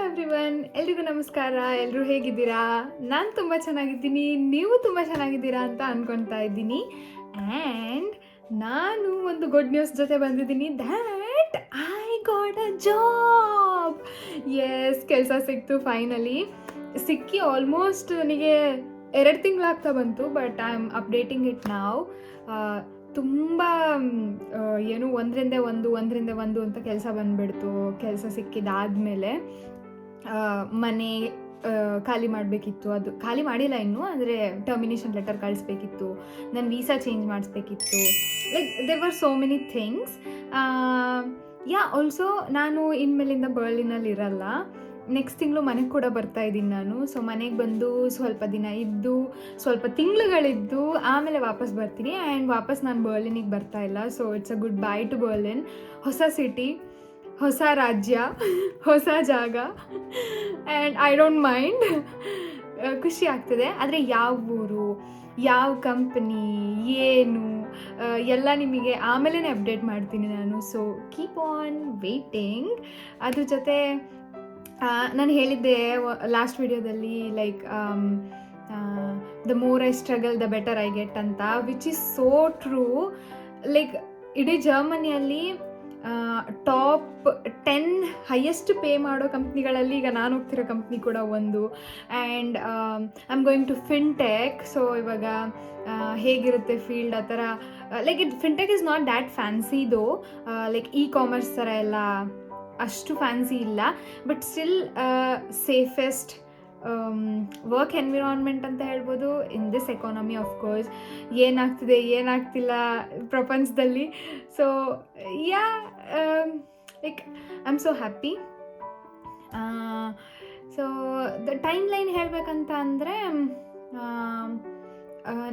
Everyone, ಎಲ್ರಿಗೂ ನಮಸ್ಕಾರ. ಎಲ್ಲರೂ ಹೇಗಿದ್ದೀರಾ? ನಾನು ತುಂಬ ಚೆನ್ನಾಗಿದ್ದೀನಿ, ನೀವು ತುಂಬ ಚೆನ್ನಾಗಿದ್ದೀರಾ ಅಂತ ಅಂದ್ಕೊಳ್ತಾ ಇದ್ದೀನಿ. ಆ್ಯಂಡ್ ನಾನು ಒಂದು ಗುಡ್ ನ್ಯೂಸ್ ಜೊತೆ ಬಂದಿದ್ದೀನಿ, that I got a job. Yes, ಕೆಲಸ ಸಿಕ್ತು ಫೈನಲಿ. ಸಿಕ್ಕಿ ಆಲ್ಮೋಸ್ಟ್ ನನಗೆ 2 ತಿಂಗಳಾಗ್ತಾ ಬಂತು, but I am updating it now. ತುಂಬ ಏನು ಒಂದರಿಂದ ಒಂದು ಅಂತ ಕೆಲಸ ಬಂದುಬಿಡ್ತು. ಕೆಲಸ ಸಿಕ್ಕಿದಾದಮೇಲೆ ಮನೆ ಖಾಲಿ ಮಾಡಬೇಕಿತ್ತು. ಅದು ಖಾಲಿ ಮಾಡಿಲ್ಲ ಇನ್ನೂ, ಅಂದರೆ ಟರ್ಮಿನೇಷನ್ ಲೆಟರ್ ಕಳಿಸ್ಬೇಕಿತ್ತು, ನನ್ನ ವೀಸಾ ಚೇಂಜ್ ಮಾಡಿಸ್ಬೇಕಿತ್ತು. Like there were so many things. Also ನಾನು ಇನ್ಮೇಲಿಂದ ಬರ್ಲಿನಲ್ಲಿ ಇರಲ್ಲ. ನೆಕ್ಸ್ಟ್ ತಿಂಗಳು ಮನೆಗೆ ಕೂಡ ಬರ್ತಾ ಇದ್ದೀನಿ ನಾನು. ಸೊ ಮನೆಗೆ ಬಂದು ಸ್ವಲ್ಪ ದಿನ ಇದ್ದು, ಸ್ವಲ್ಪ ತಿಂಗಳುಗಳಿದ್ದು ಆಮೇಲೆ ವಾಪಸ್ ಬರ್ತೀನಿ. ಆ್ಯಂಡ್ ವಾಪಸ್ ನಾನು ಬರ್ಲಿನಿಗೆ ಬರ್ತಾ ಇಲ್ಲ. So it's a good by two Berlin. ಹೊಸ ಸಿಟಿ, ಹೊಸ ರಾಜ್ಯ, ಹೊಸ ಜಾಗ. ಆ್ಯಂಡ್ ಐ ಡೋಂಟ್ ಮೈಂಡ್, ಖುಷಿ ಆಗ್ತದೆ. ಆದರೆ ಯಾವ ಊರು, ಯಾವ ಕಂಪ್ನಿ, ಏನು ಎಲ್ಲ ನಿಮಗೆ ಆಮೇಲೆ ಅಪ್ಡೇಟ್ ಮಾಡ್ತೀನಿ ನಾನು. So keep on waiting. ಅದ್ರ ಜೊತೆ ನಾನು ಹೇಳಿದ್ದೆ ಲಾಸ್ಟ್ ವಿಡಿಯೋದಲ್ಲಿ, like the more I struggle the better I get ಅಂತ, which is so true. Like ಇಡೀ ಜರ್ಮನಿಯಲ್ಲಿ ಟಾಪ್ 10 ಹೈಯೆಸ್ಟ್ ಪೇ ಮಾಡೋ ಕಂಪ್ನಿಗಳಲ್ಲಿ ಈಗ ನಾನು ಹೋಗ್ತಿರೋ ಕಂಪ್ನಿ ಕೂಡ ಒಂದು. And I am going to fintech. So ಇವಾಗ ಹೇಗಿರುತ್ತೆ ಫೀಲ್ಡ್, ಆ ಥರ. Like fintech is not that fancy though, like e commerce ಥರ ಎಲ್ಲ ಅಷ್ಟು ಫ್ಯಾನ್ಸಿ ಇಲ್ಲ, but still safest work environment ಅಂತ ಹೇಳ್ಬೋದು in this economy. Of course ಏನಾಗ್ತಿದೆ ಏನಾಗ್ತಿಲ್ಲ ಪ್ರಪಂಚದಲ್ಲಿ. So like I am so happy. So the timeline ಹೇಳಬೇಕಂತ ಅಂದರೆ,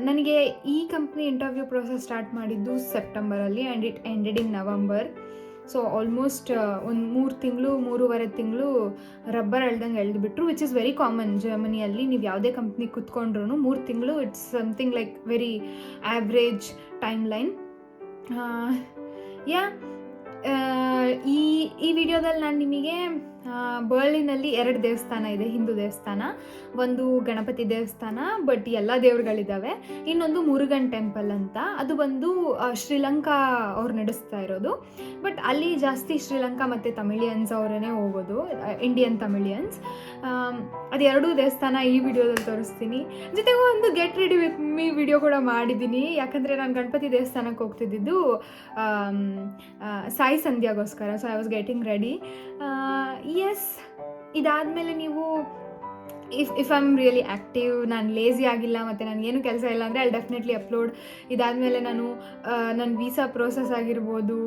ನನಗೆ ಈ ಕಂಪ್ನಿ ಇಂಟರ್ವ್ಯೂ ಪ್ರೊಸೆಸ್ ಸ್ಟಾರ್ಟ್ ಮಾಡಿದ್ದು ಸೆಪ್ಟೆಂಬರಲ್ಲಿ and it ended in November. So almost ಒಂದು 3-3.5 ತಿಂಗಳು ರಬ್ಬರ್ ಎಳ್ದಂಗೆ ಎಳೆದುಬಿಟ್ರು, ವಿಚ್ ಇಸ್ ವೆರಿ ಕಾಮನ್ ಜರ್ಮನಿಯಲ್ಲಿ. ನೀವು ಯಾವುದೇ ಕಂಪ್ನಿ ಕೂತ್ಕೊಂಡ್ರೂ 3 ತಿಂಗಳು it's something like very average timeline. ಈ ವಿಡಿಯೋದಲ್ಲಿ ನಾನು ನಿಮಗೆ ಬರ್ಲಿನಲ್ಲಿ 2 ದೇವಸ್ಥಾನ ಇದೆ, ಹಿಂದೂ ದೇವಸ್ಥಾನ. ಒಂದು ಗಣಪತಿ ದೇವಸ್ಥಾನ, ಬಟ್ ಎಲ್ಲ ದೇವ್ರುಗಳಿದ್ದಾವೆ. ಇನ್ನೊಂದು ಮುರುಗನ್ ಟೆಂಪಲ್ ಅಂತ, ಅದು ಬಂದು ಶ್ರೀಲಂಕಾ ಅವ್ರು ನಡೆಸ್ತಾ ಇರೋದು. ಬಟ್ ಅಲ್ಲಿ ಜಾಸ್ತಿ ಶ್ರೀಲಂಕಾ ಮತ್ತು ತಮಿಳಿಯನ್ಸ್ ಅವರೇ ಹೋಗೋದು, ಇಂಡಿಯನ್ ತಮಿಳಿಯನ್ಸ್. ಅದು 2 ದೇವಸ್ಥಾನ ಈ ವಿಡಿಯೋದಲ್ಲಿ ತೋರಿಸ್ತೀನಿ. ಜೊತೆಗೆ ಒಂದು get ready with me video ಕೂಡ ಮಾಡಿದ್ದೀನಿ, ಯಾಕಂದರೆ ನಾನು ಗಣಪತಿ ದೇವಸ್ಥಾನಕ್ಕೆ ಹೋಗ್ತಿದ್ದಿದ್ದು ಸಾಯಿ ಸಂಧ್ಯಾಗೋಸ್ಕರ. So I was getting ready. Yes, ಇದಾದಮೇಲೆ ನೀವು if I am really active, ನಾನು ಲೇಸಿ ಆಗಿಲ್ಲ ಮತ್ತು ನನಗೇನು ಕೆಲಸ ಇಲ್ಲ ಅಂದರೆ ಐ ಡೆಫಿನೆಟ್ಲಿ ಅಪ್ಲೋಡ್. ಇದಾದಮೇಲೆ ನಾನು ನನ್ನ ವೀಸಾ ಪ್ರೋಸೆಸ್ ಆಗಿರ್ಬೋದು,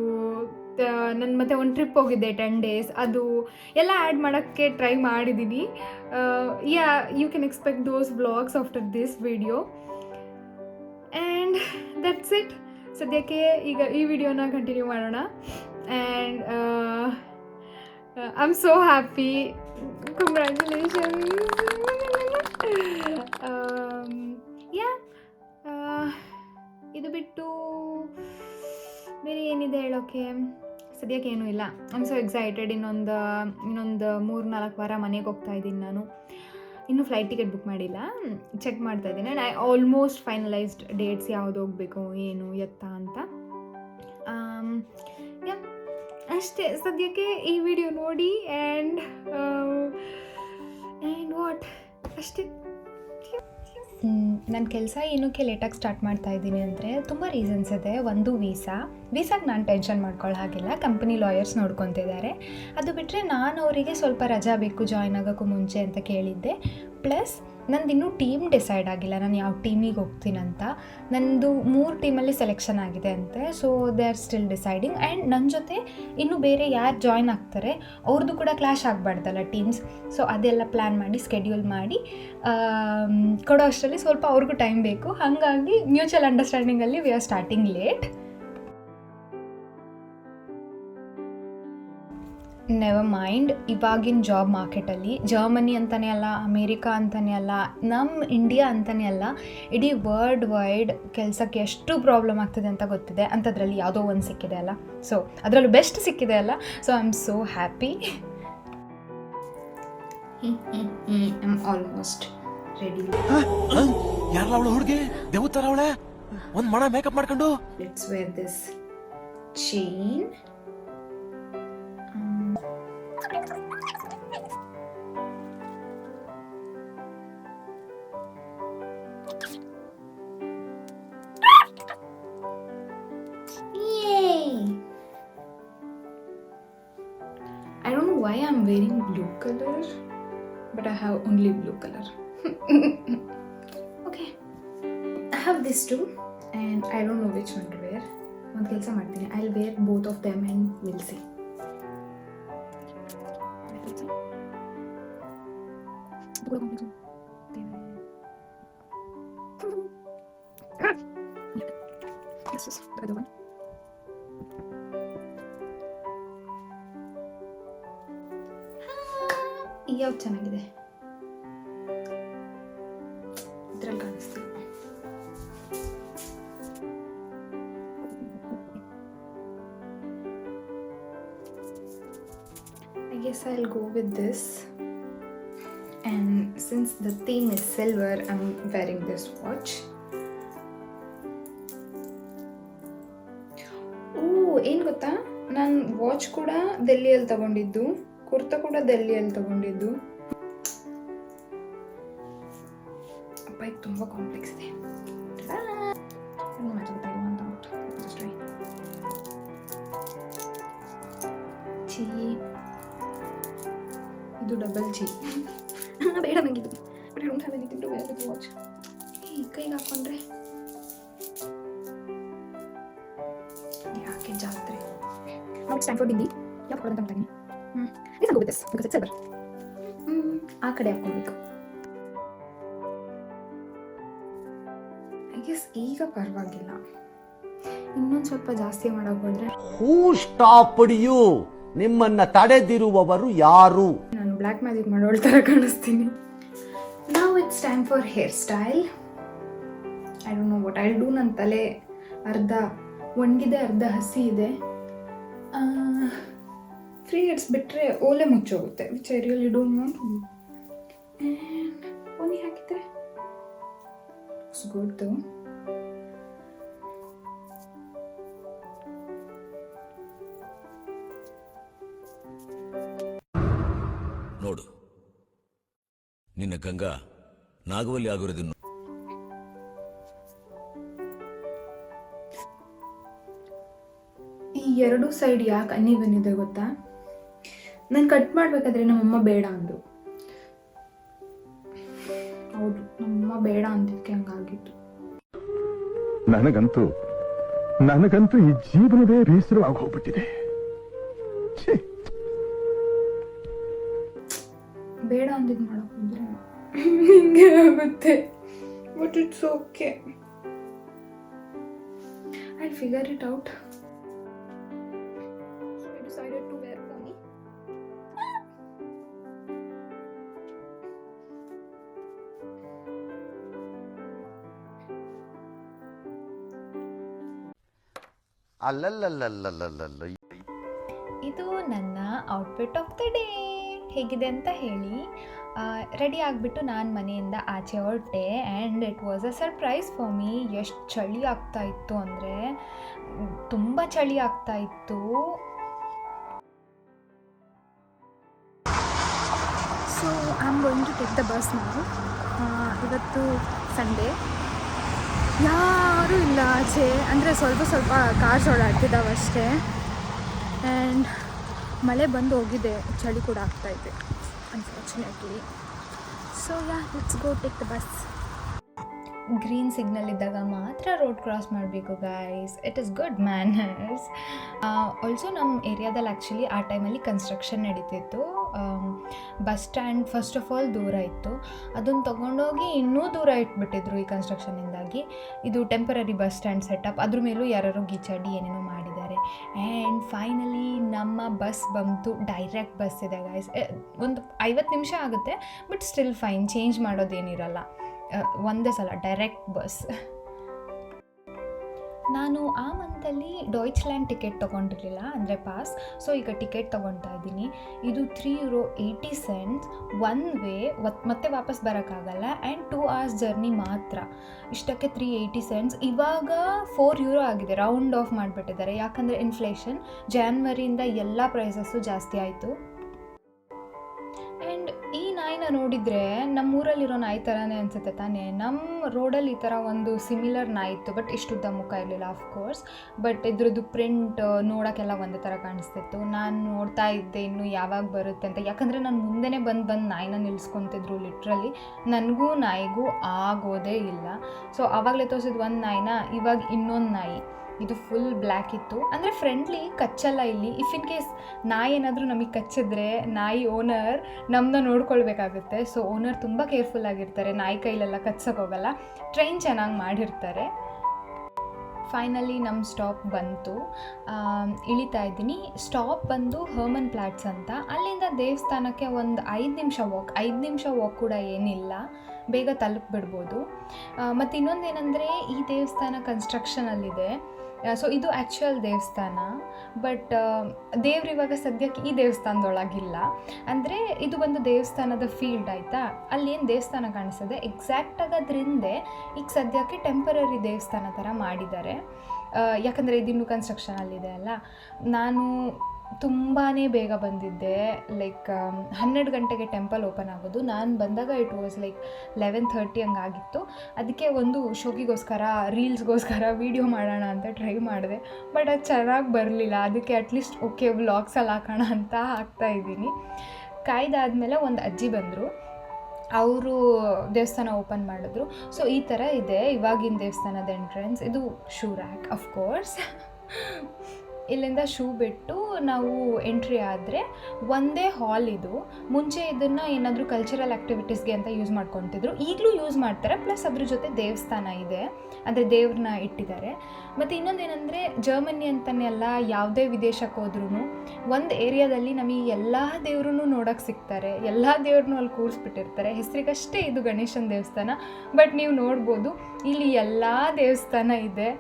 ನಾನು ಮತ್ತೆ ಒಂದು ಟ್ರಿಪ್ ಹೋಗಿದ್ದೆ 10 days, ಅದು ಎಲ್ಲ ಆ್ಯಡ್ ಮಾಡೋಕ್ಕೆ ಟ್ರೈ ಮಾಡಿದ್ದೀನಿ. You can expect those vlogs after this video. And that's it. ಸದ್ಯಕ್ಕೆ ಈಗ ಈ ವಿಡಿಯೋನ ಕಂಟಿನ್ಯೂ ಮಾಡೋಣ. And I am so happy. Congratulations. ಇದು ಬಿಟ್ಟು ಬೇರೆ ಏನಿದೆ ಹೇಳೋಕ್ಕೆ? ಸದ್ಯಕ್ಕೆ ಏನೂ ಇಲ್ಲ. I am so excited. ಇನ್ನೊಂದು 3-4 ವಾರ ಮನೆಗೆ ಹೋಗ್ತಾ ಇದ್ದೀನಿ ನಾನು. ಇನ್ನೂ ಫ್ಲೈಟ್ ಟಿಕೆಟ್ ಬುಕ್ ಮಾಡಿಲ್ಲ, ಚೆಕ್ ಮಾಡ್ತಾ ಇದ್ದೀನಿ. And I almost finalised dates, ಯಾವುದು ಹೋಗಬೇಕು, ಏನು ಎತ್ತ ಅಂತ. ಅಷ್ಟೇ ಸದ್ಯಕ್ಕೆ. ಈ ವಿಡಿಯೋ ನೋಡಿ ಆ್ಯಂಡ್ ವಾಟ್, ಅಷ್ಟೇ. ನನ್ನ ಕೆಲಸ ಏನಕ್ಕೆ ಲೇಟಾಗಿ ಸ್ಟಾರ್ಟ್ ಮಾಡ್ತಾ ಇದ್ದೀನಿ ಅಂದರೆ ತುಂಬ ರೀಸನ್ಸ್ ಇದೆ. ಒಂದು ವೀಸಾಗೆ ನಾನು ಟೆನ್ಷನ್ ಮಾಡ್ಕೊಳ್ಳೋ ಹಾಗಿಲ್ಲ, ಕಂಪನಿ ಲಾಯರ್ಸ್ ನೋಡ್ಕೊತಿದ್ದಾರೆ. ಅದು ಬಿಟ್ಟರೆ ನಾನು ಅವರಿಗೆ ಸ್ವಲ್ಪ ರಜಾ ಬೇಕು ಜಾಯ್ನ್ ಆಗೋಕ್ಕೂ ಮುಂಚೆ ಅಂತ ಕೇಳಿದ್ದೆ. ಪ್ಲಸ್ ನಂದು ಇನ್ನೂ ಟೀಮ್ ಡಿಸೈಡ್ ಆಗಿಲ್ಲ, ನಾನು ಯಾವ ಟೀಮಿಗೆ ಹೋಗ್ತೀನಂತ. ನಂದು 3 ಟೀಮಲ್ಲಿ ಸೆಲೆಕ್ಷನ್ ಆಗಿದೆ ಅಂತೆ. So they are still deciding. And ನನ್ನ ಜೊತೆ ಇನ್ನೂ ಬೇರೆ ಯಾರು ಜಾಯ್ನ್ ಆಗ್ತಾರೆ ಅವ್ರದ್ದು ಕೂಡ ಕ್ಲಾಶ್ ಆಗಬಾರ್ದಲ್ಲ ಟೀಮ್ಸ್. ಸೊ ಅದೆಲ್ಲ ಪ್ಲ್ಯಾನ್ ಮಾಡಿ ಸ್ಕೆಡ್ಯೂಲ್ ಮಾಡಿ ಕೊಡೋ ಅಷ್ಟರಲ್ಲಿ ಸ್ವಲ್ಪ ಅವ್ರಿಗೂ ಟೈಮ್ ಬೇಕು. ಹಾಗಾಗಿ ಮ್ಯೂಚುವಲ್ ಅಂಡರ್ಸ್ಟ್ಯಾಂಡಿಂಗಲ್ಲಿ we are starting late. Never mind, ಇವಾಗಿನ ಜಾಬ್ ಮಾರ್ಕೆಟಲ್ಲಿ ಜರ್ಮನಿ ಅಂತಲೇ ಅಲ್ಲ, ಅಮೇರಿಕಾ ಅಂತಲೇ ಅಲ್ಲ, ನಮ್ಮ ಇಂಡಿಯಾ ಅಂತಲೇ ಅಲ್ಲ, ಇಡೀ ವರ್ಲ್ಡ್ ವೈಡ್ ಕೆಲಸಕ್ಕೆ ಎಷ್ಟು ಪ್ರಾಬ್ಲಮ್ ಆಗ್ತದೆ ಅಂತ ಗೊತ್ತಿದೆ. ಅಂಥದ್ರಲ್ಲಿ ಯಾವುದೋ ಒಂದು ಸಿಕ್ಕಿದೆ ಅಲ್ಲ, ಸೊ ಅದರಲ್ಲೂ ಬೆಸ್ಟ್ ಸಿಕ್ಕಿದೆ ಅಲ್ಲ. So I am so happy. I'm almost ready. ಯಾರಲ್ಲ ಅವಳು ಹುಡುಗಿ ದೇವತರ ಅವಳೆ ಒಂದ್ ಮಣ ಮೇಕಪ್ ಮಾಡ್ಕೊಂಡು Let's wear this chain. Yay! I don't know why I'm wearing blue color, but I have only blue color. Okay. I have this too, and I don't know which one to wear. ಒಂದು ಕೆಲಸ ಮಾಡ್ತೀನಿ, I'll wear both of them and we'll see. This is the other one. ಯಾವ್ದು ಚೆನ್ನಾಗಿದೆ ಇದ್ರಲ್ಲಿ ಕಾಣಿಸ್ತೀವಿ. I guess I'll go with this, and since the theme is silver, I'm wearing this watch. ಏನು ಗೊತ್ತಾ, ನಾನು watch ಕೂಡ ಡೆಲ್ಲಿಯಲ್ಲಿ ತಗೊಂಡಿದ್ದು, ಕುರ್ತಾ ಕೂಡ ಡೆಲ್ಲಿಯಲ್ಲಿ ತಗೊಂಡಿದ್ದು. ಅಪ್ಪ ಇದು ತುಂಬ ಕಾಂಪ್ಲೆಕ್ಸ್ ಇದೆ. ಇದು ಡಬಲ್ ಜಿ. ಬೇಡ ನಂಗಿದು, but I don't have anything to wear with watch. ಕೈಗೆ ಹಾಕೊಂಡ್ರೆ ಯಾಕೆ ಜಾತ್ರೆ. Now it's time for bindi. ಯಾಕೆ ಕೊಡೋದಂತ ಮಾಡ್ತೀನಿ. Let's go with this because it's silver. ಆ ಕಡೆ ಹಾಕೋಬೇಕು. I guess ಈಗ ಪರವಾಗಿಲ್ಲ. ಇನ್ನೊಂದು ಸ್ವಲ್ಪ ಜಾಸ್ತಿ ಮಾಡಕ್ ಹೋದ್ರೆ ಹೂ ಸ್ಟಾಪ್ಡ್ ಯು, ನಿಮ್ಮನ್ನ ತಡೆದಿರುವವರು ಯಾರು? ನಾನು ಬ್ಲ್ಯಾಕ್ ಮ್ಯಾಜಿಕ್ ಮಾಡೋಳ್ ತರ ಕಾಣಿಸ್ತೀನಿ. Now it's time for hair style. I don't know what I'll do. ನನ್ನ ತಲೆ ಅರ್ಧ ಒಣಗಿದೆ, ಅರ್ಧ ಹಸಿ ಇದೆ. ಫ್ರೀ ಹೆಡ್ಸ್ ಬಿಟ್ಟರೆ ಓಲೆ ಮುಚ್ಚೋಗುತ್ತೆ, which I really don't want. And pony ಹಾಕಿದ್ರೆ ಇಟ್ಸ್ ಗುಡ್. ನೋಡು, ನಿನ್ನ ಗಂಗಾ ನಾಗವಲ್ಲಿ ಆಗಿರೋದನ್ನು ಈ ಎರಡು ಸೈಡ್ ಯಾಕೆ ಅನ್ನಿ ಇದೆ ಗೊತ್ತಾ? ನಾನು ಕಟ್ ಮಾಡಬೇಕಾದ್ರೆ ನಮ್ಮಮ್ಮ ಬೇಡ ಅಂದರು. ಹೌದು, ನಮ್ಮಮ್ಮ ಬೇಡ ಅಂದಿದ್ದಕ್ಕೆ ಹಂಗಾಗಿತ್ತು. ನನಗಂತೂ ಈ ಜೀವನವೇ ಬೇಸರವಾಗಿ ಹೋಗ್ಬಿಟ್ಟಿದೆ. ಬೇಡ ಅಂದಿದ್ದು ಮಾಡಕ್ ಹೋದ್ರೆ ಹಿಂಗೆ ಆಗುತ್ತೆ. But it's okay, I figure it out. Decided to wear pony. ಅಲ್ಲಲ್ಲಲ್ಲಲ್ಲಲ್ಲಲ್ಲ, ಇದು ನನ್ನ ಔಟ್ಫಿಟ್ ಆಫ್ ದ ಡೇ. ಹೇಗಿದೆ ಅಂತ ಹೇಳಿ. ರೆಡಿ ಆಗಿಬಿಟ್ಟು ನಾನು ಮನೆಯಿಂದ ಆಚೆ ಹೊರಟೆ, and it was a surprise for me. ಎಷ್ಟು ಚಳಿ ಆಗ್ತಾಯಿತ್ತು ಅಂದರೆ ತುಂಬ ಚಳಿ ಆಗ್ತಾಯಿತ್ತು. So I am going to take the bus ನಾವು. ಇವತ್ತು ಸಂಡೇ, ಯಾರೂ ಇಲ್ಲ ಆಚೆ, ಅಂದರೆ ಸ್ವಲ್ಪ ಕಾರ್ಸ್ ಓಡಾಡ್ತಿದ್ದಾವೆ ಅಷ್ಟೇ. ಆ್ಯಂಡ್ ಮಳೆ ಬಂದು ಹೋಗಿದೆ, ಚಳಿ ಕೂಡ ಆಗ್ತಾಯಿದೆ unfortunately. So ya, let's go take the bus. Green signal ಇದ್ದಾಗ ಮಾತ್ರ ರೋಡ್ ಕ್ರಾಸ್ ಮಾಡಬೇಕು guys. It is good manners. Also ನಮ್ಮ ಏರಿಯಾದಲ್ಲಿ ಆ್ಯಕ್ಚುಲಿ ಆ ಟೈಮಲ್ಲಿ ಕನ್ಸ್ಟ್ರಕ್ಷನ್ ನಡೀತಿತ್ತು. Bus stand first of all ದೂರ ಇತ್ತು, ಅದನ್ನು ತೊಗೊಂಡೋಗಿ ಇನ್ನೂ ದೂರ ಇಟ್ಬಿಟ್ಟಿದ್ರು ಈ ಕನ್ಸ್ಟ್ರಕ್ಷನಿಂದಾಗಿ. ಇದು ಟೆಂಪರರಿ ಬಸ್ ಸ್ಟ್ಯಾಂಡ್ ಸೆಟಪ್, ಅದ್ರ ಮೇಲೂ ಯಾರು ಗೀಚಾಡಿ ಏನೇನೋ ಮಾಡಿದ್ದಾರೆ. ಆ್ಯಂಡ್ ಫೈನಲಿ ನಮ್ಮ ಬಸ್ ಬಂತು. ಡೈರೆಕ್ಟ್ ಬಸ್ ಇದೆ ಗೈಸ್. ಒಂದು 50 ನಿಮಿಷ ಆಗುತ್ತೆ, ಬಟ್ ಸ್ಟಿಲ್ ಫೈನ್, ಚೇಂಜ್ ಮಾಡೋದೇನಿರಲ್ಲ, ಒಂದೇ ಸಲ ಡೈರೆಕ್ಟ್ ಬಸ್. ನಾನು ಆ ಮಂತಲ್ಲಿ ಡಾಯ್ಚ್ಲ್ಯಾಂಡ್ ಟಿಕೆಟ್ ತೊಗೊಂಡಿರಲಿಲ್ಲ, ಅಂದರೆ ಪಾಸ್. ಸೊ ಈಗ ಟಿಕೆಟ್ ತೊಗೊಳ್ತಾ ಇದ್ದೀನಿ. ಇದು €3.80 ಒನ್ ವೇ, ಮತ್ತೆ ವಾಪಸ್ ಬರೋಕ್ಕಾಗಲ್ಲ. ಆ್ಯಂಡ್ 2 hours ಜರ್ನಿ ಮಾತ್ರ. ಇಷ್ಟಕ್ಕೆ €3.80. ಇವಾಗ €4 ಆಗಿದೆ, ರೌಂಡ್ ಆಫ್ ಮಾಡಿಬಿಟ್ಟಿದ್ದಾರೆ. ಯಾಕಂದರೆ ಇನ್ಫ್ಲೇಷನ್, ಜಾನ್ವರಿಯಿಂದ ಎಲ್ಲ ಪ್ರೈಸಸ್ಸು ಜಾಸ್ತಿ ಆಯಿತು. ಆ್ಯಂಡ್ ಈ ನಾಯಿನ ನೋಡಿದರೆ ನಮ್ಮೂರಲ್ಲಿರೋ ನಾಯಿ ಥರನೇ ಅನಿಸುತ್ತೆ ತಾನೇ. ನಮ್ಮ ರೋಡಲ್ಲಿ ಈ ಥರ ಒಂದು ಸಿಮಿಲರ್ ನಾಯಿ ಇತ್ತು, ಬಟ್ ಇಷ್ಟುದ್ದ ಮುಖ ಇರಲಿಲ್ಲ ಆಫ್ಕೋರ್ಸ್. ಬಟ್ ಇದ್ರದ್ದು ಪ್ರಿಂಟ್ ನೋಡೋಕ್ಕೆಲ್ಲ ಒಂದೇ ಥರ ಕಾಣಿಸ್ತಿತ್ತು. ನಾನು ನೋಡ್ತಾ ಇದ್ದೆ ಇನ್ನು ಯಾವಾಗ ಬರುತ್ತೆ ಅಂತ, ಯಾಕಂದರೆ ನಾನು ಮುಂದೆನೇ ಬಂದು ನಾಯಿನ ನಿಲ್ಲಿಸ್ಕೊತಿದ್ರು ಲಿಟ್ರಲಿ. ನನಗೂ ನಾಯಿಗೂ ಆಗೋದೇ ಇಲ್ಲ. ಸೊ ಆವಾಗಲೇ ತೋರಿಸಿದ ಒಂದು ನಾಯಿನ, ಇವಾಗ ಇನ್ನೊಂದು ನಾಯಿ. ಇದು ಫುಲ್ ಬ್ಲ್ಯಾಕ್ ಇತ್ತು. ಅಂದರೆ ಫ್ರೆಂಡ್ಲಿ, ಕಚ್ಚಲ್ಲ ಇಲ್ಲಿ. ಇಫ್ ಇನ್ ಕೇಸ್ ನಾಯಿ ಏನಾದರೂ ನಮಗೆ ಕಚ್ಚಿದ್ರೆ ನಾಯಿ ಓನರ್ ನಮ್ಮನ್ನ ನೋಡ್ಕೊಳ್ಬೇಕಾಗುತ್ತೆ. ಸೊ ಓನರ್ ತುಂಬ ಕೇರ್ಫುಲ್ ಆಗಿರ್ತಾರೆ, ನಾಯಿ ಕೈಲೆಲ್ಲ ಕಚ್ಚೋಕ್ಕೋಗಲ್ಲ. ಟ್ರೈನ್ ಚೆನ್ನಾಗಿ ಮಾಡಿರ್ತಾರೆ. ಫೈನಲಿ ನಮ್ಮ ಸ್ಟಾಪ್ ಬಂತು. ಇಳಿತಾ ಇದ್ದೀನಿ. ಸ್ಟಾಪ್ ಬಂದು ಹರ್ಮನ್ ಪ್ಲಾಟ್ಸ್ ಅಂತ. ಅಲ್ಲಿಂದ ದೇವಸ್ಥಾನಕ್ಕೆ ಒಂದು 5 ನಿಮಿಷ ವಾಕ್. 5 ನಿಮಿಷ ವಾಕ್ ಕೂಡ ಏನಿಲ್ಲ, ಬೇಗ ತಲುಪಿಬಿಡ್ಬೋದು. ಮತ್ತು ಇನ್ನೊಂದೇನೆಂದರೆ, ಈ ದೇವಸ್ಥಾನ ಕನ್ಸ್ಟ್ರಕ್ಷನಲ್ಲಿದೆ. ಸೊ ಇದು ಆ್ಯಕ್ಚುಯಲ್ ದೇವಸ್ಥಾನ, ಬಟ್ ದೇವ್ರು ಇವಾಗ ಸದ್ಯಕ್ಕೆ ಈ ದೇವಸ್ಥಾನದೊಳಗಿಲ್ಲ. ಅಂದರೆ ಇದು ಒಂದು ದೇವಸ್ಥಾನದ ಫೀಲ್ಡ್ ಆಯಿತಾ. ಅಲ್ಲಿ ಏನು ದೇವಸ್ಥಾನ ಕಾಣಿಸ್ತದೆ ಎಕ್ಸಾಕ್ಟಾಗಿ ಅದರಿಂದೆ ಈಗ ಸದ್ಯಕ್ಕೆ ಟೆಂಪರರಿ ದೇವಸ್ಥಾನ ಥರ ಮಾಡಿದ್ದಾರೆ. ಯಾಕಂದರೆ ಇದಿನ್ನೂ ಕನ್ಸ್ಟ್ರಕ್ಷನಲ್ಲಿದೆ ಅಲ್ಲ. ನಾನು ತುಂಬಾ ಬೇಗ ಬಂದಿದ್ದೆ. ಲೈಕ್ 12 ಗಂಟೆಗೆ ಟೆಂಪಲ್ ಓಪನ್ ಆಗೋದು. ನಾನು ಬಂದಾಗ ಇಟ್ ವಾಸ್ ಲೈಕ್ 11:30 ಹಂಗಾಗಿತ್ತು. ಅದಕ್ಕೆ ಒಂದು ಶೋಕಿಗೋಸ್ಕರ, ರೀಲ್ಸ್ಗೋಸ್ಕರ ವೀಡಿಯೋ ಮಾಡೋಣ ಅಂತ ಟ್ರೈ ಮಾಡಿದೆ, ಬಟ್ ಅದು ಚೆನ್ನಾಗಿ ಬರಲಿಲ್ಲ. ಅದಕ್ಕೆ ಅಟ್ಲೀಸ್ಟ್ ಓಕೆ ವ್ಲಾಗ್ಸಲ್ಲಿ ಹಾಕೋಣ ಅಂತ ಹಾಕ್ತಾಯಿದ್ದೀನಿ. ಕಾಯ್ದಾದ್ಮೇಲೆ ಒಂದು ಅಜ್ಜಿ ಬಂದರು. ಅವರು ದೇವಸ್ಥಾನ ಓಪನ್ ಮಾಡಿದ್ರು. ಸೊ ಈ ಥರ ಇದೆ ಇವಾಗಿನ ದೇವಸ್ಥಾನದ ಎಂಟ್ರೆನ್ಸ್. ಇದು ಶೂ ರ್ಯಾಕ್ ಅಫ್ಕೋರ್ಸ್. ಇಲ್ಲಿಂದ ಶೂ ಬಿಟ್ಟು ನಾವು ಎಂಟ್ರಿ ಆದರೆ ಒಂದೇ ಹಾಲ್ ಇದು. ಮುಂಚೆ ಇದನ್ನು ಏನಾದರೂ ಕಲ್ಚರಲ್ ಆ್ಯಕ್ಟಿವಿಟೀಸ್ಗೆ ಅಂತ ಯೂಸ್ ಮಾಡ್ಕೊತಿದ್ರು, ಈಗಲೂ ಯೂಸ್ ಮಾಡ್ತಾರೆ. ಪ್ಲಸ್ ಅದ್ರ ಜೊತೆ ದೇವಸ್ಥಾನ ಇದೆ, ಅಂದರೆ ದೇವ್ರನ್ನ ಇಟ್ಟಿದ್ದಾರೆ. ಮತ್ತು ಇನ್ನೊಂದೇನೆಂದರೆ, ಜರ್ಮನಿ ಅಂತಲೇ ಅಲ್ಲ, ಯಾವುದೇ ವಿದೇಶಕ್ಕೆ ಹೋದ್ರೂ ಒಂದು ಏರಿಯಾದಲ್ಲಿ ನಮಗೆ ಎಲ್ಲ ದೇವ್ರೂ ನೋಡೋಕ್ಕೆ ಸಿಗ್ತಾರೆ. ಎಲ್ಲ ದೇವ್ರನ್ನೂ ಅಲ್ಲಿ ಕೂರಿಸ್ಬಿಟ್ಟಿರ್ತಾರೆ. ಹೆಸರಿಗಷ್ಟೇ ಇದು ಗಣೇಶನ ದೇವಸ್ಥಾನ, ಬಟ್ ನೀವು ನೋಡ್ಬೋದು ಇಲ್ಲಿ ಎಲ್ಲ ದೇವಸ್ಥಾನ ಇದೆ.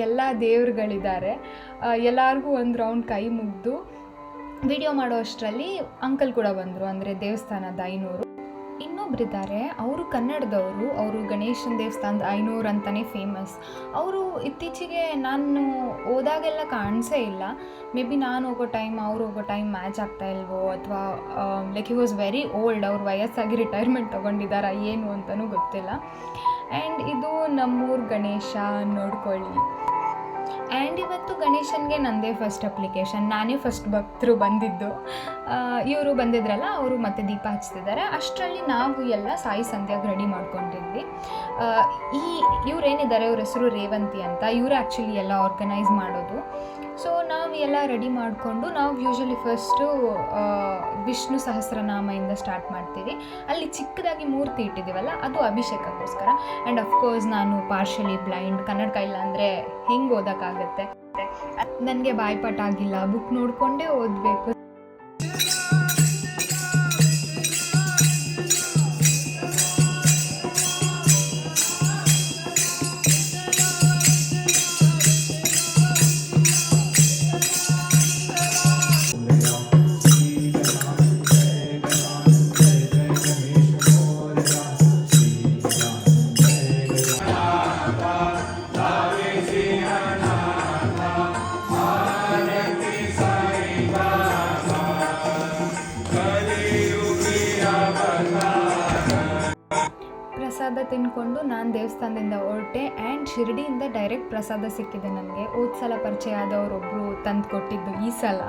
ಎಲ್ಲ ದೇವ್ರುಗಳಿದ್ದಾರೆ. ಎಲ್ಲರಿಗೂ ಒಂದು ರೌಂಡ್ ಕೈ ಮುಗಿದು ವಿಡಿಯೋ ಮಾಡೋ ಅಷ್ಟರಲ್ಲಿ ಅಂಕಲ್ ಕೂಡ ಬಂದರು, ಅಂದರೆ ದೇವಸ್ಥಾನದ ಐನೂರು. ಇನ್ನೊಬ್ಬರಿದ್ದಾರೆ, ಅವರು ಕನ್ನಡದವರು. ಅವರು ಗಣೇಶನ ದೇವಸ್ಥಾನದ ಐನೂರು ಅಂತಲೇ ಫೇಮಸ್. ಅವರು ಇತ್ತೀಚೆಗೆ ನಾನು ಹೋದಾಗೆಲ್ಲ ಕಾಣಿಸೇ ಇಲ್ಲ. ಮೇ ಬಿ ನಾನು ಹೋಗೋ ಟೈಮ್ ಅವ್ರು ಹೋಗೋ ಟೈಮ್ ಮ್ಯಾಚ್ ಆಗ್ತಾ ಇಲ್ವೋ, ಅಥವಾ like he was very old. ಅವ್ರು ವಯಸ್ಸಾಗಿ ರಿಟೈರ್ಮೆಂಟ್ ತೊಗೊಂಡಿದ್ದಾರಾ ಏನು ಅಂತಲೂ ಗೊತ್ತಿಲ್ಲ. ಆ್ಯಂಡ್ ಇದು ನಮ್ಮೂರ ಗಣೇಶ, ನೋಡ್ಕೊಳ್ಳಿ. ಆ್ಯಂಡ್ ಇವತ್ತು ಗಣೇಶನಿಗೆ ನನ್ನದೇ ಫಸ್ಟ್ ಅಪ್ಲಿಕೇಶನ್, ನಾನೇ ಫಸ್ಟ್ ಭಕ್ತರು ಬಂದಿದ್ದು. ಇವರು ಬಂದಿದ್ರಲ್ಲ, ಅವರು ಮತ್ತೆ ದೀಪ ಹಚ್ತಿದ್ದಾರೆ. ಅಷ್ಟರಲ್ಲಿ ನಾವು ಎಲ್ಲ ಸಾಯಿ ಸಂಧ್ಯಾಗೆ ರೆಡಿ ಮಾಡ್ಕೊಂಡಿದ್ವಿ. ಇವರೇನಿದ್ದಾರೆ, ಇವ್ರ ಹೆಸರು ರೇವಂತಿ ಅಂತ. ಇವರು ಆ್ಯಕ್ಚುಲಿ ಎಲ್ಲ ಆರ್ಗನೈಸ್ ಮಾಡೋದು. ಸೊ ನಾವು ಎಲ್ಲ ರೆಡಿ ಮಾಡಿಕೊಂಡು, ನಾವು ಯೂಶ್ವಲಿ ಫಸ್ಟು ವಿಷ್ಣು ಸಹಸ್ರನಾಮದಿಂದ ಸ್ಟಾರ್ಟ್ ಮಾಡ್ತೀವಿ. ಅಲ್ಲಿ ಚಿಕ್ಕದಾಗಿ ಮೂರ್ತಿ ಇಟ್ಟಿದ್ದೀವಲ್ಲ, ಅದು ಅಭಿಷೇಕಕ್ಕೋಸ್ಕರ. ಆ್ಯಂಡ್ ಅಫ್ಕೋರ್ಸ್ ನಾನು ಪಾರ್ಷಲಿ ಬ್ಲೈಂಡ್, ಕನ್ನಡ ಇಲ್ಲ ಅಂದರೆ ಹೆಂಗೆ ಓದೋಕ್ಕಾಗತ್ತೆ. ನನಗೆ ಬಾಯ್ಪಾಠ ಆಗಿಲ್ಲ, ಬುಕ್ ನೋಡಿಕೊಂಡೇ ಓದಬೇಕು. ಪ್ರಸಾದ ತಿಂದ್ಕೊಂಡು ನಾನು ದೇವಸ್ಥಾನದಿಂದ ಹೊರಟೆ. ಆ್ಯಂಡ್ ಶಿರಡಿಯಿಂದ ಡೈರೆಕ್ಟ್ ಪ್ರಸಾದ ಸಿಕ್ಕಿದೆ ನನಗೆ. ಹೋದ ಸಲ ಪರಿಚಯ ಆದವರೊಬ್ಬರು ತಂದು ಕೊಟ್ಟಿದ್ದು ಈ ಸಲ.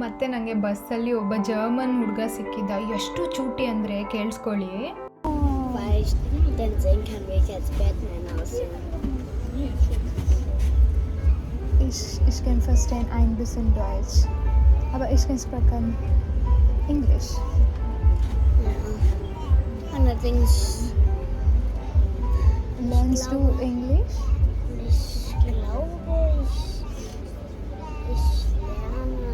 ಮತ್ತು ನನಗೆ ಬಸ್ಸಲ್ಲಿ ಒಬ್ಬ ಜರ್ಮನ್ ಹುಡುಗ ಸಿಕ್ಕಿದ್ದ. ಎಷ್ಟು ಚೂಟಿ ಅಂದರೆ ಕೇಳಿಸ್ಕೊಳ್ಳಿ. Weil ich dann sehen kann, wie ich als Batman aussehe. Ich kann verstehen ein bisschen Deutsch, aber ich kann sprechen English. Ja. Allerdings, Lernst du English? ich glaube, ich lerne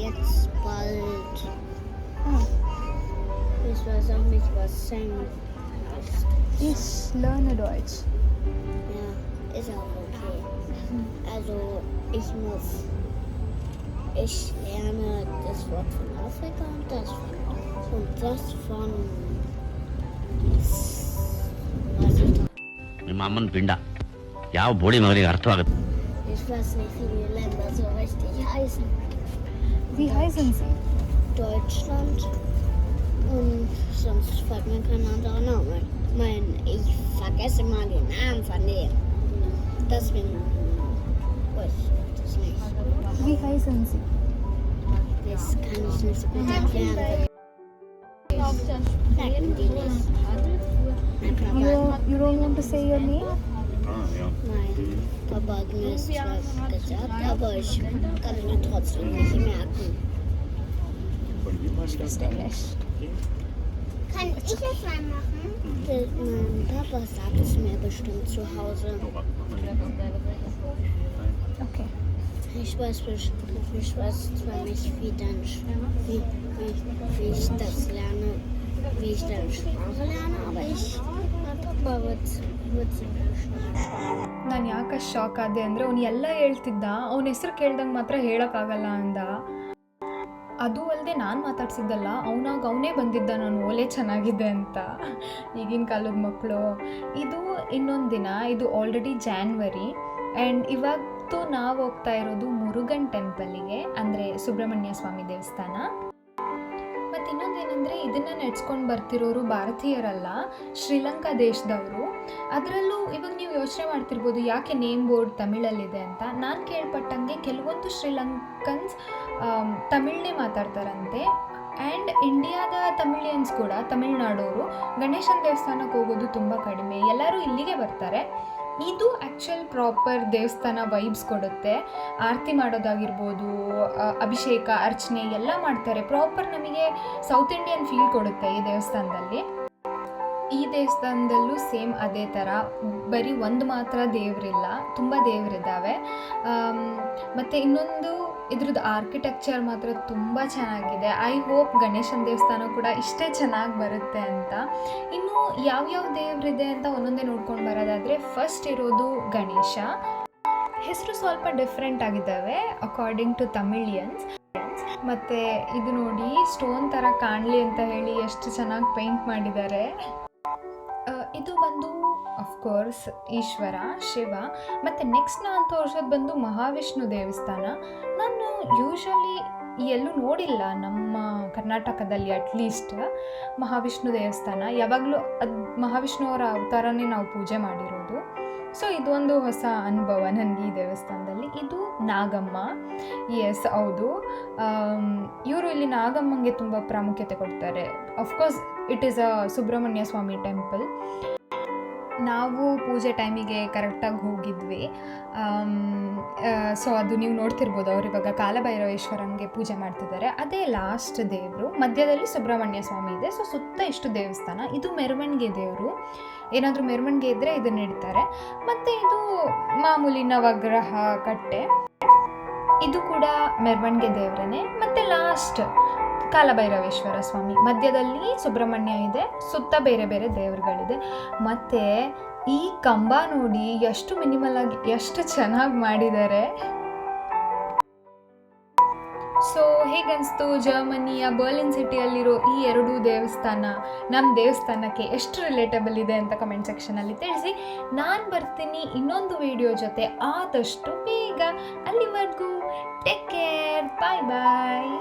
jetzt bald. Ah, Ich weiß auch nicht, was Seng ist. ich lerne Deutsch. Ja. ist auch okay. Also ich lerne das Wort von Afrika und das von was ich noch. ನಿಮ್ಮ ಅಮ್ಮನ ಪಿಂಡ ಯಾವ ಬೋಳಿ ಮಗನಿಗೆ ಅರ್ಥವಾಗುತ್ತೆ. Ich weiß nicht, wie die Länder so richtig heißen. Wie heißen sie? Deutschland und sonst fällt mir kein anderer Name ein. Ich vergesse mal den Namen von denen. Deswegen weiß ich das nicht. Wie heißen sie? Das kann ich nicht so gut erklären. Merken die nicht. Mein Papa, You don't want to say your name? mein Papa hat mir es zwar gesagt, aber ich kann es mir trotzdem nicht merken. Kann ich es mal machen? Mein Papa sagt es mir bestimmt zu Hause. Okay. Ich weiß zwar nicht, wie ich das lerne, wie ich dann Sprache lerne, aber mein Papa wird sie bestimmt. ನಾನು ಯಾಕೆ shock ಆದೆ ಅಂದರೆ ಅವನು ಎಲ್ಲ ಹೇಳ್ತಿದ್ದ, ಅವನ ಹೆಸರು ಕೇಳ್ದಂಗೆ ಮಾತ್ರ ಹೇಳೋಕ್ಕಾಗಲ್ಲ ಅಂದ. ಅದು ಅಲ್ಲದೆ ನಾನು ಮಾತಾಡ್ಸಿದ್ದಲ್ಲ, ಅವನೇ ಬಂದಿದ್ದ ನಾನು ಓಲೆ ಚೆನ್ನಾಗಿದೆ ಅಂತ. ಈಗಿನ ಕಾಲದ ಮಕ್ಕಳು. ಇದು ಇನ್ನೊಂದು ದಿನ, ಇದು ಆಲ್ರೆಡಿ ಜಾನ್ವರಿ ಆ್ಯಂಡ್ ಇವತ್ತು ನಾವು ಹೋಗ್ತಾ ಇರೋದು ಮುರುಗನ್ ಟೆಂಪಲ್ಗೆ, ಅಂದರೆ ಸುಬ್ರಹ್ಮಣ್ಯ ಸ್ವಾಮಿ ದೇವಸ್ಥಾನ. ಮತ್ತು ಇನ್ನೊಂದೇನೆಂದರೆ ಇದನ್ನು ನಡೆಸ್ಕೊಂಡು ಬರ್ತಿರೋರು ಭಾರತೀಯರಲ್ಲ, ಶ್ರೀಲಂಕಾ ದೇಶದವರು. ಅದರಲ್ಲೂ ಇವಾಗ ನೀವು ಯೋಚನೆ ಮಾಡ್ತಿರ್ಬೋದು ಯಾಕೆ ನೇಮ್ ಬೋರ್ಡ್ ತಮಿಳಲ್ಲಿದೆ ಅಂತ. ನಾನು ಕೇಳ್ಪಟ್ಟಂಗೆ ಕೆಲವೊಂದು ಶ್ರೀಲಂಕನ್ಸ್ ತಮಿಳನ್ನೇ ಮಾತಾಡ್ತಾರಂತೆ. ಆ್ಯಂಡ್ ಇಂಡಿಯಾದ ತಮಿಳಿಯನ್ಸ್ ಕೂಡ, ತಮಿಳ್ನಾಡೋರು ಗಣೇಶನ ದೇವಸ್ಥಾನಕ್ಕೆ ಹೋಗೋದು ತುಂಬ ಕಡಿಮೆ, ಎಲ್ಲರೂ ಇಲ್ಲಿಗೆ ಬರ್ತಾರೆ. ಇದು ಆ್ಯಕ್ಚುಯಲ್ ಪ್ರಾಪರ್ ದೇವಸ್ಥಾನ ವೈಬ್ಸ್ ಕೊಡುತ್ತೆ. ಆರತಿ ಮಾಡೋದಾಗಿರ್ಬೋದು, ಅಭಿಷೇಕ ಅರ್ಚನೆ ಎಲ್ಲ ಮಾಡ್ತಾರೆ. ಪ್ರಾಪರ್ ನಮಗೆ ಸೌತ್ ಇಂಡಿಯನ್ ಫೀಲ್ ಕೊಡುತ್ತೆ ಈ ದೇವಸ್ಥಾನದಲ್ಲಿ. ಈ ದೇವಸ್ಥಾನದಲ್ಲೂ ಸೇಮ್ ಅದೇ ಥರ, ಬರೀ ಒಂದು ಮಾತ್ರ ದೇವರಿಲ್ಲ, ತುಂಬ ದೇವರಿದ್ದಾವೆ. ಮತ್ತು ಇನ್ನೊಂದು ಇದ್ರದ್ದು ಆರ್ಕಿಟೆಕ್ಚರ್ ಮಾತ್ರ ತುಂಬ ಚೆನ್ನಾಗಿದೆ. ಐ ಹೋಪ್ ಗಣೇಶನ ದೇವಸ್ಥಾನ ಕೂಡ ಇಷ್ಟೇ ಚೆನ್ನಾಗಿ ಬರುತ್ತೆ ಅಂತ. ಇನ್ನು ಯಾವ್ಯಾವ ದೇವರಿದೆ ಅಂತ ಒಂದೊಂದೇ ನೋಡ್ಕೊಂಡು ಬರೋದಾದರೆ, ಫಸ್ಟ್ ಇರೋದು ಗಣೇಶ. ಹೆಸರು ಸ್ವಲ್ಪ ಡಿಫ್ರೆಂಟ್ ಆಗಿದ್ದಾವೆ ಅಕಾರ್ಡಿಂಗ್ ಟು ತಮಿಳಿಯನ್ಸ್. ಮತ್ತು ಇದು ನೋಡಿ, ಸ್ಟೋನ್ ಥರ ಕಾಣಲಿ ಅಂತ ಹೇಳಿ ಎಷ್ಟು ಚೆನ್ನಾಗಿ ಪೇಂಟ್ ಮಾಡಿದ್ದಾರೆ. ಇದು ಬಂದು ಅಫ್ಕೋರ್ಸ್ ಈಶ್ವರ ಶಿವ. ಮತ್ತು ನೆಕ್ಸ್ಟ್ ನಾನು ತೋರಿಸೋದು ಬಂದು ಮಹಾವಿಷ್ಣು ದೇವಸ್ಥಾನ. ನಾನು ಯೂಶ್ವಲಿ ಎಲ್ಲೂ ನೋಡಿಲ್ಲ ನಮ್ಮ ಕರ್ನಾಟಕದಲ್ಲಿ ಅಟ್ಲೀಸ್ಟ್ ಮಹಾವಿಷ್ಣು ದೇವಸ್ಥಾನ. ಯಾವಾಗಲೂ ಅದು ಮಹಾವಿಷ್ಣು ಅವರ ಅವತಾರನೇ ನಾವು ಪೂಜೆ ಮಾಡಿರೋದು. ಸೊ ಇದೊಂದು ಹೊಸ ಅನುಭವ ನನಗೆ ಈ ದೇವಸ್ಥಾನದಲ್ಲಿ. ಇದು ನಾಗಮ್ಮ. ಎಸ್, ಹೌದು, ಇವರು ಇಲ್ಲಿ ನಾಗಮ್ಮಂಗೆ ತುಂಬ ಪ್ರಾಮುಖ್ಯತೆ ಕೊಡ್ತಾರೆ. Of course it is a Subramanya Swamy temple. ನಾವು ಪೂಜೆ ಟೈಮಿಗೆ ಕರೆಕ್ಟಾಗಿ ಹೋಗಿದ್ವಿ. ಸೊ ಅದು ನೀವು ನೋಡ್ತಿರ್ಬೋದು, ಅವ್ರು ಇವಾಗ ಕಾಲಭೈರವೇಶ್ವರನಿಗೆ ಪೂಜೆ ಮಾಡ್ತಿದ್ದಾರೆ. ಅದೇ ಲಾಸ್ಟ್ ದೇವರು. ಮಧ್ಯದಲ್ಲಿ ಸುಬ್ರಹ್ಮಣ್ಯ ಸ್ವಾಮಿ ಇದೆ. ಸೊ ಸುತ್ತ ಇಷ್ಟು ದೇವಸ್ಥಾನ. ಇದು ಮೆರವಣಿಗೆ ದೇವರು. ಏನಾದರೂ ಮೆರವಣಿಗೆ ಇದ್ದರೆ ಇದನ್ನ ಇಡ್ತಾರೆ. ಮತ್ತು ಇದು ಮಾಮೂಲಿ ನವಗ್ರಹ ಕಟ್ಟೆ. ಇದು ಕೂಡ ಮೆರವಣಿಗೆ ದೇವರೇ. ಮತ್ತು ಲಾಸ್ಟ್ ಕಾಲಭೈರವೇಶ್ವರ ಸ್ವಾಮಿ. ಮಧ್ಯದಲ್ಲಿ ಸುಬ್ರಹ್ಮಣ್ಯ ಇದೆ, ಸುತ್ತ ಬೇರೆ ಬೇರೆ ದೇವರುಗಳಿದೆ. ಮತ್ತು ಈ ಕಂಬ ನೋಡಿ ಎಷ್ಟು ಮಿನಿಮಲ್ ಆಗಿ ಎಷ್ಟು ಚೆನ್ನಾಗಿ ಮಾಡಿದ್ದಾರೆ. ಸೊ ಹೇಗನ್ನಿಸ್ತು ಜರ್ಮನಿಯ ಬರ್ಲಿನ್ ಸಿಟಿಯಲ್ಲಿರೋ ಈ ಎರಡೂ ದೇವಸ್ಥಾನ ನಮ್ಮ ದೇವಸ್ಥಾನಕ್ಕೆ ಎಷ್ಟು ರಿಲೇಟಬಲ್ ಇದೆ ಅಂತ ಕಮೆಂಟ್ ಸೆಕ್ಷನಲ್ಲಿ ತಿಳಿಸಿ. ನಾನು ಬರ್ತೀನಿ ಇನ್ನೊಂದು ವಿಡಿಯೋ ಜೊತೆ ಆದಷ್ಟು ಬೇಗ. ಅಲ್ಲಿವರೆಗೂ ಟೇಕ್ ಕೇರ್, ಬಾಯ್ ಬಾಯ್.